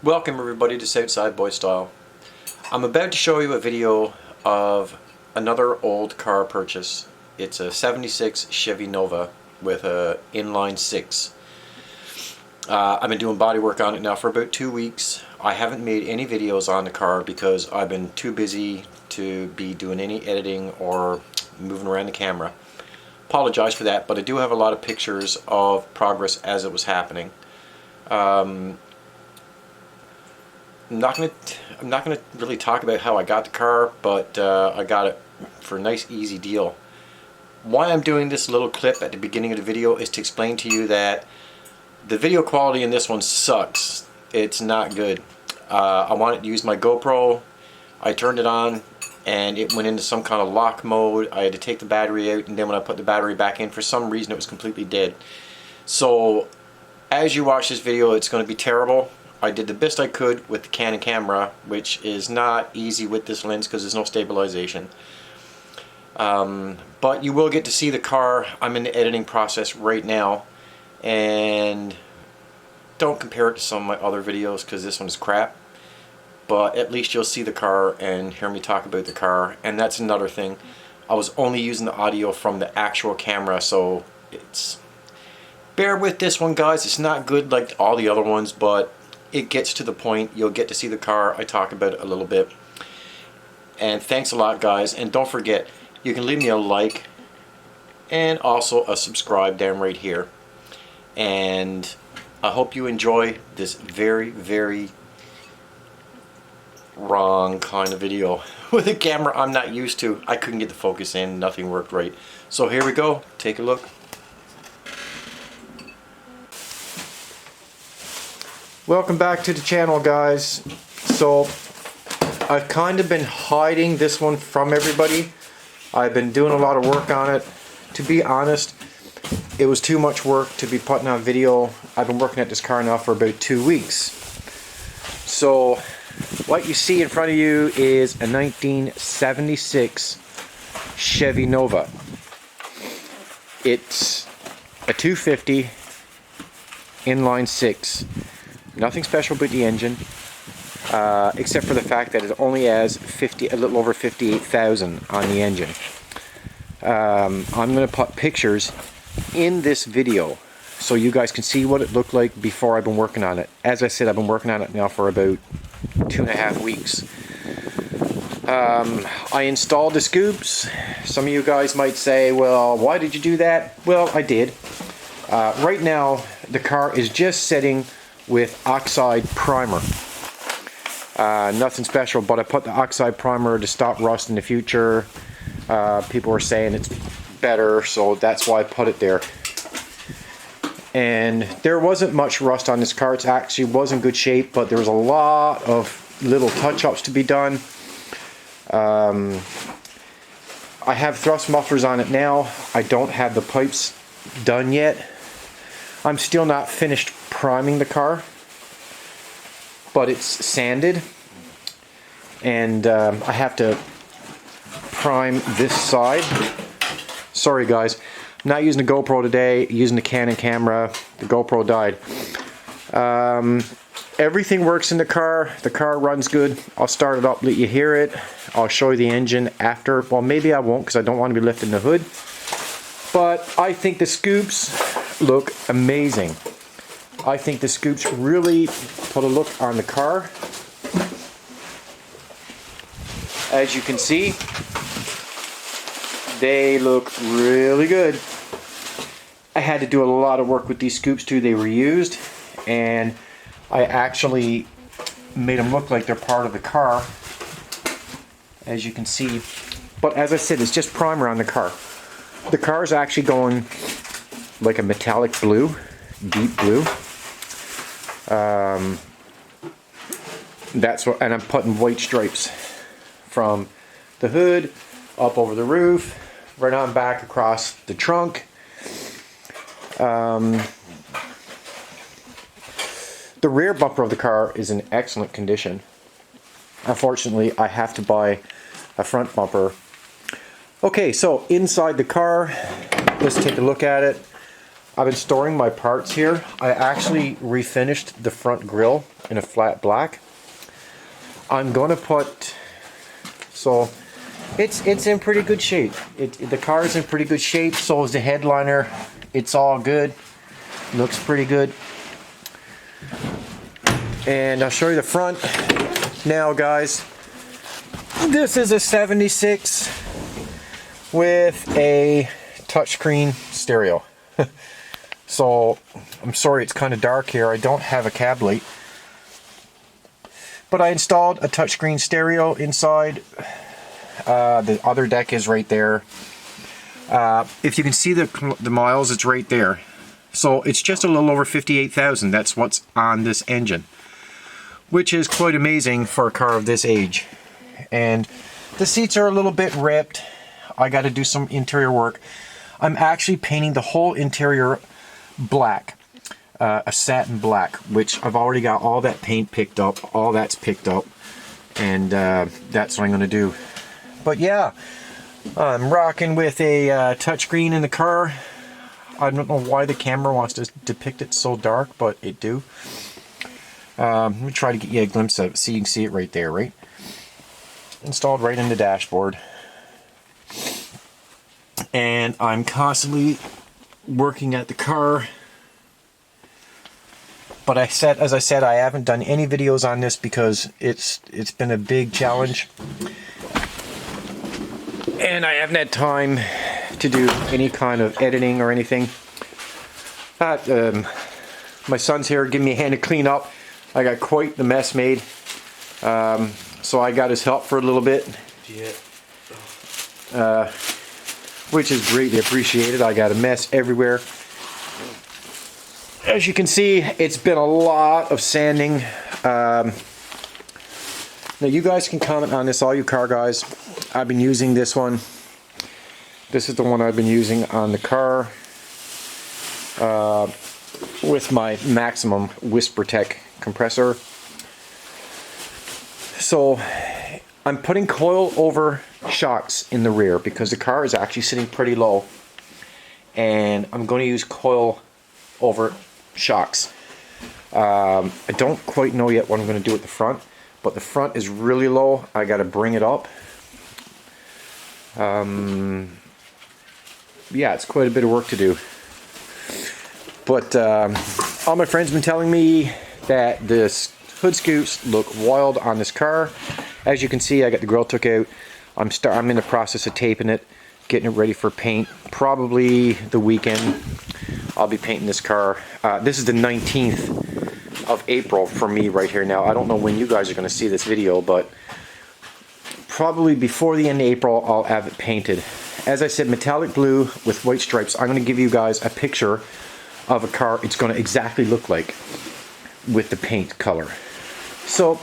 Welcome everybody to Southside Boy Style. I'm about to show you a video of another old car purchase. It's a 76 Chevy Nova with a inline 6. I've been doing body work on it now for about 2 weeks. I haven't made any videos on the car because I've been too busy to be doing any editing or moving around the camera. Apologize for that, but I do have a lot of pictures of progress as it was happening. I'm not gonna really talk about how I got the car, but I got it for a nice easy deal. Why I'm doing this little clip at the beginning of the video is to explain to you that the video quality in this one sucks. It's not good. I wanted to use my GoPro. I turned it on and it went into some kind of lock mode. I had to take the battery out, and then when I put the battery back in, for some reason it was completely dead. So as you watch this video, it's going to be terrible. I did the best I could with the Canon camera, which is not easy with this lens because there's no stabilization. But you will get to see the car. I'm in the editing process right now, and don't compare it to some of my other videos because this one's crap. But at least you'll see the car and hear me talk about the car. And that's another thing. I was only using the audio from the actual camera, so it's... bear with this one, guys. It's not good like all the other ones, but it gets to the point. You'll get to see the car. I talk about it a little bit. And thanks a lot, guys. And don't forget, you can leave me a like and also a subscribe down right here. And I hope you enjoy this very, very wrong kind of video with a camera I'm not used to. I couldn't get the focus in. Nothing worked right. So here we go. Take a look. Welcome back to the channel, guys. So I've kind of been hiding this one from everybody. I've been doing a lot of work on it. To be honest, it was too much work to be putting on video. I've been working at this car now for about 2 weeks. So what you see in front of you is a 1976 Chevy Nova. It's a 250 inline 6. Nothing special about the engine, except for the fact that it only has a little over 58,000 on the engine. I'm going to put pictures in this video so you guys can see what it looked like before I've been working on it. As I said, I've been working on it now for about 2.5 weeks. I installed the scoops. Some of you guys might say, well, why did you do that? Well, I did. Right now, the car is just sitting with oxide primer. Nothing special, but I put the oxide primer to stop rust in the future. People were saying it's better, so that's why I put it there. And there wasn't much rust on this car. It actually was in good shape, but there was a lot of little touch-ups to be done. I have thrust mufflers on it now. I don't have the pipes done yet. I'm still not finished priming the car, but it's sanded, and I have to prime this side. Sorry guys, I'm not using the GoPro today, using the Canon camera. The GoPro died. Everything works in the car runs good. I'll start it up, let you hear it. I'll show you the engine after. Well, maybe I won't because I don't want to be lifting the hood, but I think the scoops look amazing. I think the scoops really put a look on the car. As you can see, they look really good. I had to do a lot of work with these scoops too. They were used, and I actually made them look like they're part of the car, as you can see. But as I said, it's just primer on the car. The car is actually going like a metallic blue, deep blue. That's what, and I'm putting white stripes from the hood up over the roof, right on back across the trunk. The rear bumper of the car is in excellent condition. Unfortunately, I have to buy a front bumper. Okay, so inside the car, let's take a look at it. I've been storing my parts here. I actually refinished the front grille in a flat black. I'm going to put, so it's in pretty good shape. The car is in pretty good shape. So is the headliner. It's all good. Looks pretty good. And I'll show you the front now, guys. This is a 76 with a touchscreen stereo. So I'm sorry it's kind of dark here. I don't have a cab light, but I installed a touchscreen stereo inside. The other deck is right there. If you can see the miles, it's right there. So it's just a little over 58,000. That's what's on this engine, which is quite amazing for a car of this age. And the seats are a little bit ripped. I got to do some interior work. I'm actually painting the whole interior black, a satin black, which I've already got all that paint picked up. All that's picked up, and that's what I'm going to do. But yeah, I'm rocking with a touchscreen in the car. I don't know why the camera wants to depict it so dark, but it do. Let me try to get you a glimpse of it so you can see it right there, right? Installed right in the dashboard. And I'm constantly working at the car. But as I said, I haven't done any videos on this because it's been a big challenge. And I haven't had time to do any kind of editing or anything. My son's here giving me a hand to clean up. I got quite the mess made. So I got his help for a little bit. Yeah. Which is greatly appreciated. I got a mess everywhere. As you can see, it's been a lot of sanding. Now you guys can comment on this, all you car guys. I've been using this one. This is the one I've been using on the car with my Maximum WhisperTech compressor. So I'm putting coil over shocks in the rear because the car is actually sitting pretty low, and I'm going to use coil over shocks. I don't quite know yet what I'm going to do at the front, but the front is really low. I got to bring it up. Yeah, it's quite a bit of work to do. But all my friends have been telling me that this hood scoops look wild on this car. As you can see, I got the grill took out. I'm in the process of taping it, getting it ready for paint. Probably the weekend I'll be painting this car. This is the 19th of April for me right here now. I don't know when you guys are going to see this video, but probably before the end of April I'll have it painted. As I said, metallic blue with white stripes. I'm going to give you guys a picture of a car it's going to exactly look like with the paint color. So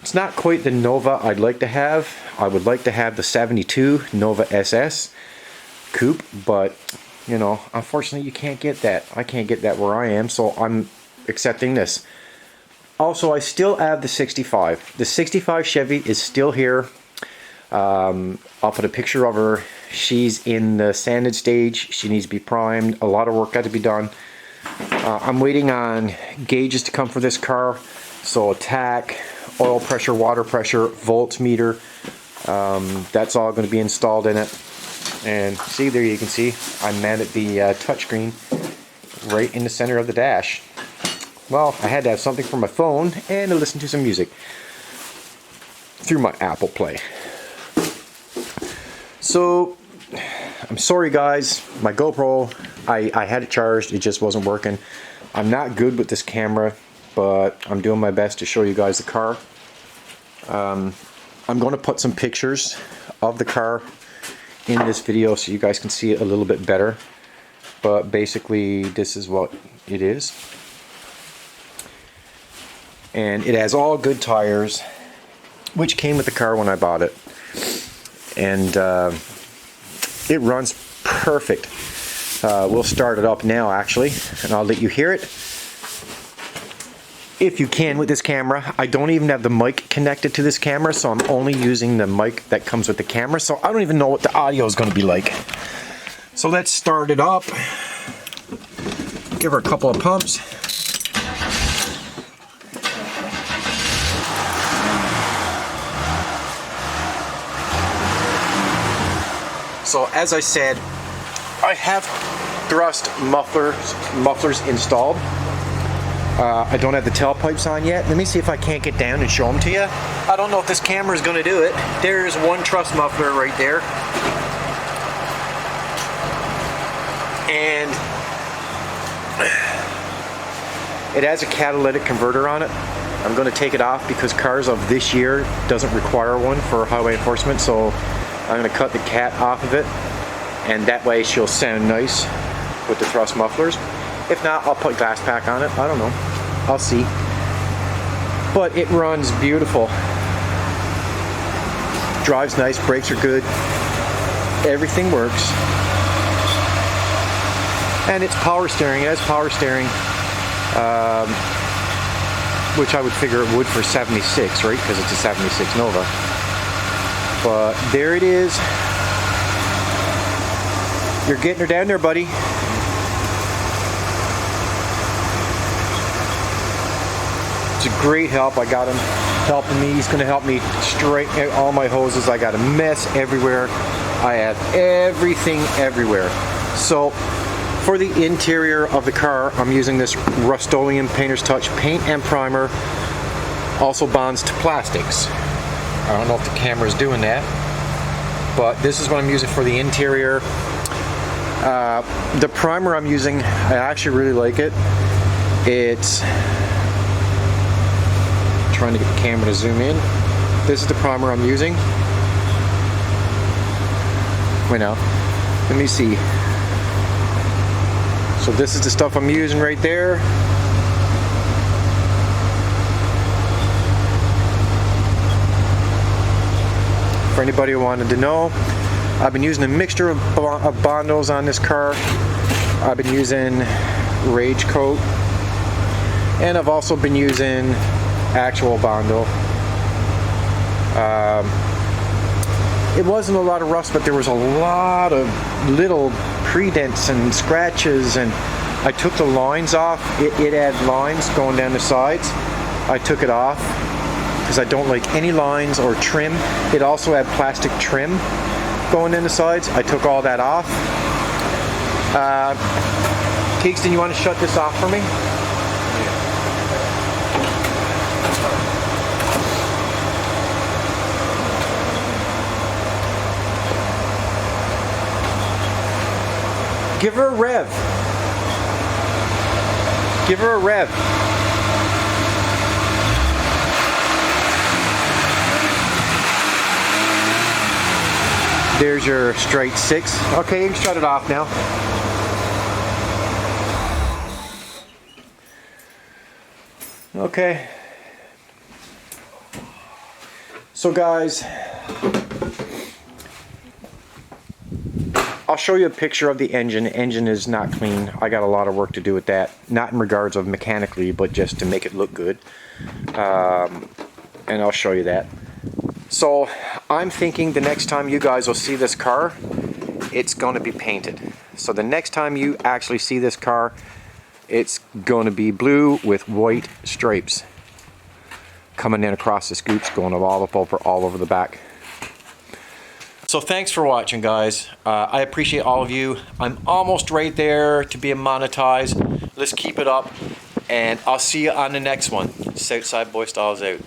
it's not quite the Nova I'd like to have. I would like to have the 72 Nova SS coupe, but you know, unfortunately you can't get that. I can't get that where I am, so I'm accepting this. Also, I still have the 65. The 65 Chevy is still here. I'll put a picture of her. She's in the sanded stage. She needs to be primed. A lot of work got to be done. I'm waiting on gauges to come for this car. So tack, oil pressure, water pressure, voltmeter. That's all going to be installed in it. And see, there you can see I mounted the touchscreen right in the center of the dash. Well, I had to have something for my phone and to listen to some music through my Apple Play. So, I'm sorry guys, my GoPro, I had it charged, it just wasn't working. I'm not good with this camera, but I'm doing my best to show you guys the car. I'm going to put some pictures of the car in this video so you guys can see it a little bit better. But basically, this is what it is. And it has all good tires, which came with the car when I bought it. And it runs perfect. We'll start it up now actually, and I'll let you hear it if you can with this camera. I don't even have the mic connected to this camera, so I'm only using the mic that comes with the camera, so I don't even know what the audio is going to be like. So let's start it up. Give her a couple of pumps. So as I said, I have thrust mufflers installed. I don't have the tailpipes on yet. Let me see if I can't get down and show them to you. I don't know if this camera is going to do it. There's one thrust muffler right there. And it has a catalytic converter on it. I'm going to take it off because cars of this year doesn't require one for highway enforcement. So I'm going to cut the cat off of it, and that way she'll sound nice with the thrust mufflers. If not, I'll put glass pack on it. I don't know. I'll see. But it runs beautiful. Drives nice. Brakes are good. Everything works. And it's power steering. It has power steering, which I would figure it would for 76, right? Because it's a 76 Nova. But there it is. You're getting her down there, buddy. It's a great help. I got him helping me. He's going to help me straighten out all my hoses. I got a mess everywhere. I have everything everywhere. So for the interior of the car, I'm using this Rust-Oleum Painter's Touch paint and primer. Also bonds to plastics. I don't know if the camera's doing that, but this is what I'm using for the interior. The primer I'm using, I actually really like it. It's trying to get the camera to zoom in. This is the primer I'm using. Wait now, let me see. So this is the stuff I'm using right there. For anybody who wanted to know, I've been using a mixture of Bondos on this car. I've been using Rage Coat, and I've also been using actual Bondo. It wasn't a lot of rust, but there was a lot of little pre-dents and scratches, and I took the lines off. It had lines going down the sides. I took it off because I don't like any lines or trim. It also had plastic trim going in the sides. I took all that off. Kingston, you want to shut this off for me? Give her a rev. Give her a rev. There's your straight 6. Okay, you can shut it off now. Okay. So guys, I'll show you a picture of the engine. The engine is not clean. I got a lot of work to do with that. Not in regards of mechanically, but just to make it look good. And I'll show you that. So I'm thinking the next time you guys will see this car, it's going to be painted. So the next time you actually see this car, it's going to be blue with white stripes coming in across the scoops, going all over the back. So thanks for watching, guys. I appreciate all of you. I'm almost right there to be monetized. Let's keep it up, and I'll see you on the next one. Southside Boy Styles out.